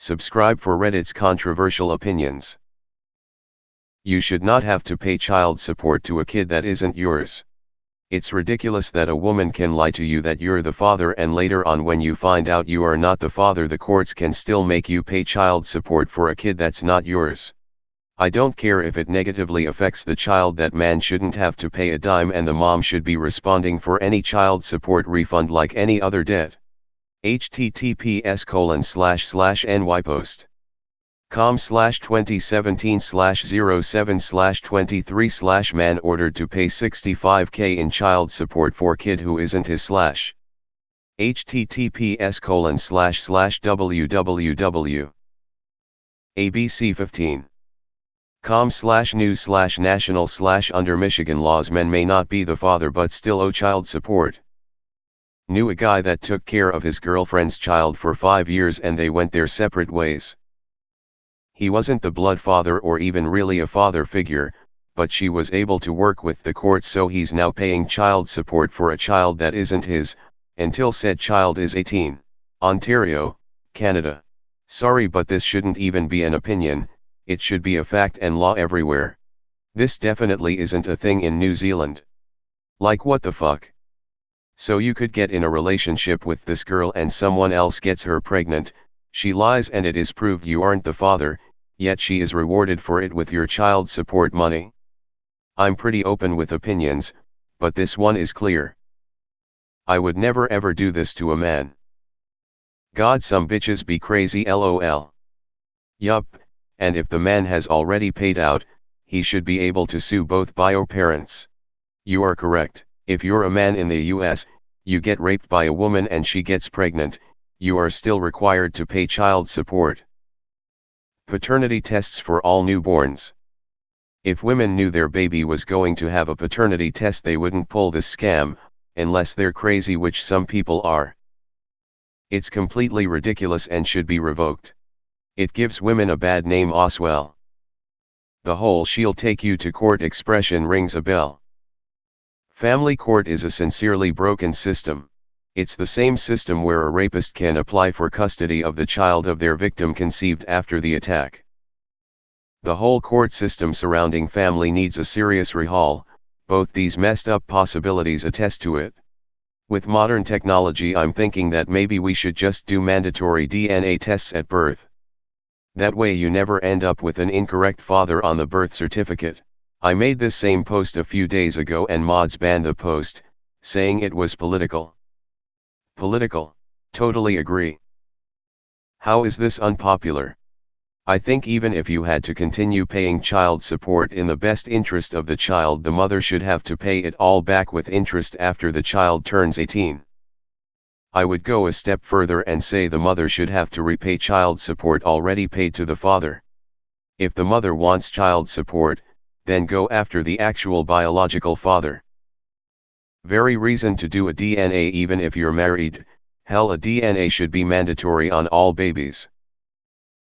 Subscribe for Reddit's controversial opinions. You should not have to pay child support to a kid that isn't yours. It's ridiculous that a woman can lie to you that you're the father, and later on when you find out you are not the father, the courts can still make you pay child support for a kid that's not yours. I don't care if it negatively affects the child. That man shouldn't have to pay a dime, and the mom should be responding for any child support refund like any other debt. https://nypost.com/2017/07/23/ man ordered to pay $65K in child support for kid who isn't his/ https://www. abc15.com/news/national/ under Michigan laws, men may not be the father but still owe child support. Knew a guy that took care of his girlfriend's child for 5 years and they went their separate ways. He wasn't the blood father or even really a father figure, but she was able to work with the courts, so he's now paying child support for a child that isn't his, until said child is 18. Ontario, Canada. Sorry, but this shouldn't even be an opinion, it should be a fact and law everywhere. This definitely isn't a thing in New Zealand. Like, what the fuck? So you could get in a relationship with this girl and someone else gets her pregnant, she lies and it is proved you aren't the father, yet she is rewarded for it with your child support money. I'm pretty open with opinions, but this one is clear. I would never ever do this to a man. God, some bitches be crazy, lol. Yup, and if the man has already paid out, he should be able to sue both bio parents. You are correct. If you're a man in the US, you get raped by a woman and she gets pregnant, you are still required to pay child support. Paternity tests for all newborns. If women knew their baby was going to have a paternity test, they wouldn't pull this scam, unless they're crazy, which some people are. It's completely ridiculous and should be revoked. It gives women a bad name as well. The whole "she'll take you to court" expression rings a bell. Family court is a sincerely broken system. It's the same system where a rapist can apply for custody of the child of their victim conceived after the attack. The whole court system surrounding family needs a serious rehaul. Both these messed up possibilities attest to it. With modern technology, I'm thinking that maybe we should just do mandatory DNA tests at birth. That way you never end up with an incorrect father on the birth certificate. I made this same post a few days ago and mods banned the post, saying it was political. Political, totally agree. How is this unpopular? I think even if you had to continue paying child support in the best interest of the child, the mother should have to pay it all back with interest after the child turns 18. I would go a step further and say the mother should have to repay child support already paid to the father. If the mother wants child support, then go after the actual biological father. Very reason to do a DNA even if you're married. Hell, a DNA should be mandatory on all babies.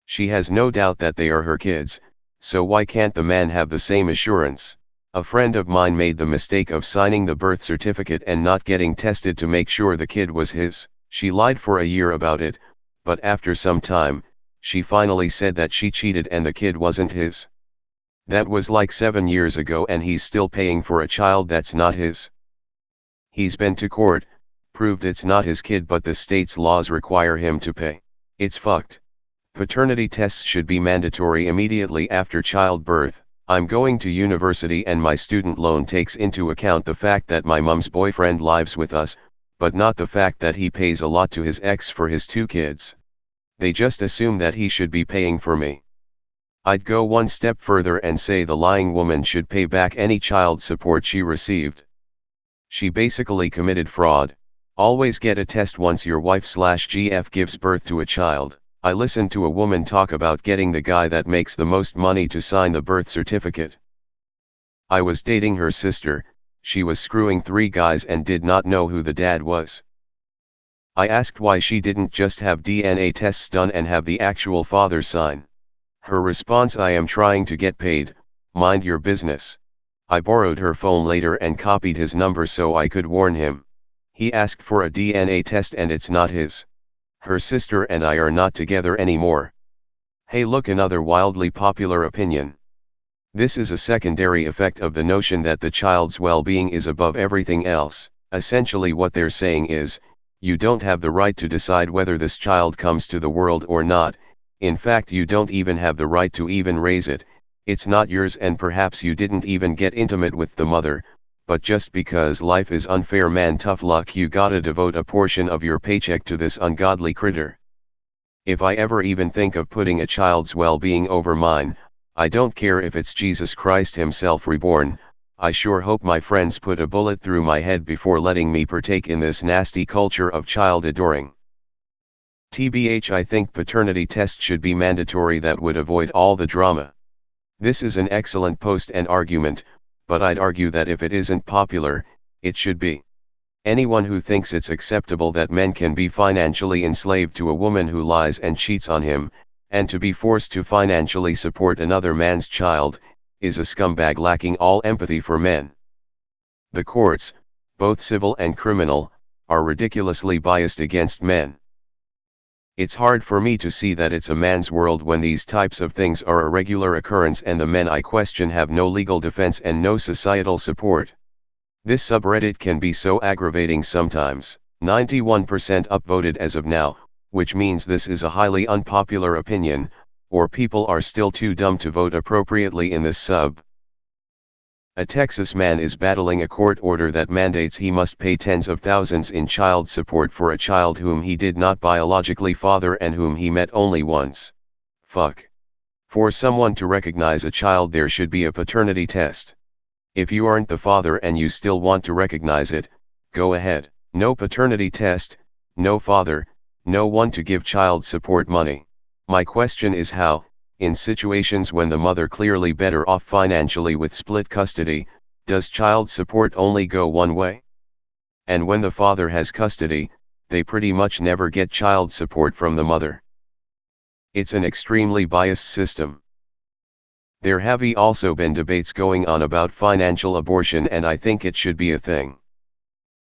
She has no doubt that they are her kids, so why can't the man have the same assurance? A friend of mine made the mistake of signing the birth certificate and not getting tested to make sure the kid was his. She lied for a year about it, but after some time, she finally said that she cheated and the kid wasn't his. That was like 7 years ago and he's still paying for a child that's not his. He's been to court, proved it's not his kid, but the state's laws require him to pay. It's fucked. Paternity tests should be mandatory immediately after childbirth. I'm going to university and my student loan takes into account the fact that my mom's boyfriend lives with us, but not the fact that he pays a lot to his ex for his 2 kids. They just assume that he should be paying for me. I'd go one step further and say the lying woman should pay back any child support she received. She basically committed fraud. Always get a test once your wife/GF gives birth to a child. I listened to a woman talk about getting the guy that makes the most money to sign the birth certificate. I was dating her sister, she was screwing 3 guys and did not know who the dad was. I asked why she didn't just have DNA tests done and have the actual father sign. Her response: I am trying to get paid, mind your business. I borrowed her phone later and copied his number so I could warn him. He asked for a DNA test and it's not his. Her sister and I are not together anymore. Hey, look, another wildly popular opinion. This is a secondary effect of the notion that the child's well-being is above everything else. Essentially what they're saying is, you don't have the right to decide whether this child comes to the world or not. In fact, you don't even have the right to even raise it. It's not yours, and perhaps you didn't even get intimate with the mother, but just because life is unfair, man, tough luck, you gotta devote a portion of your paycheck to this ungodly critter. If I ever even think of putting a child's well-being over mine, I don't care if it's Jesus Christ himself reborn. I sure hope my friends put a bullet through my head before letting me partake in this nasty culture of child adoring. TBH, I think paternity tests should be mandatory. That would avoid all the drama. This is an excellent post and argument, but I'd argue that if it isn't popular, it should be. Anyone who thinks it's acceptable that men can be financially enslaved to a woman who lies and cheats on him, and to be forced to financially support another man's child, is a scumbag lacking all empathy for men. The courts, both civil and criminal, are ridiculously biased against men. It's hard for me to see that it's a man's world when these types of things are a regular occurrence and the men I question have no legal defense and no societal support. This subreddit can be so aggravating sometimes. 91% upvoted as of now, which means this is a highly unpopular opinion, or people are still too dumb to vote appropriately in this sub. A Texas man is battling a court order that mandates he must pay tens of thousands in child support for a child whom he did not biologically father and whom he met only once. Fuck. For someone to recognize a child, there should be a paternity test. If you aren't the father and you still want to recognize it, go ahead. No paternity test, no father, no one to give child support money. My question is how, in situations when the mother clearly better off financially with split custody, does child support only go one way? And when the father has custody, they pretty much never get child support from the mother. It's an extremely biased system. There have also been debates going on about financial abortion, and I think it should be a thing.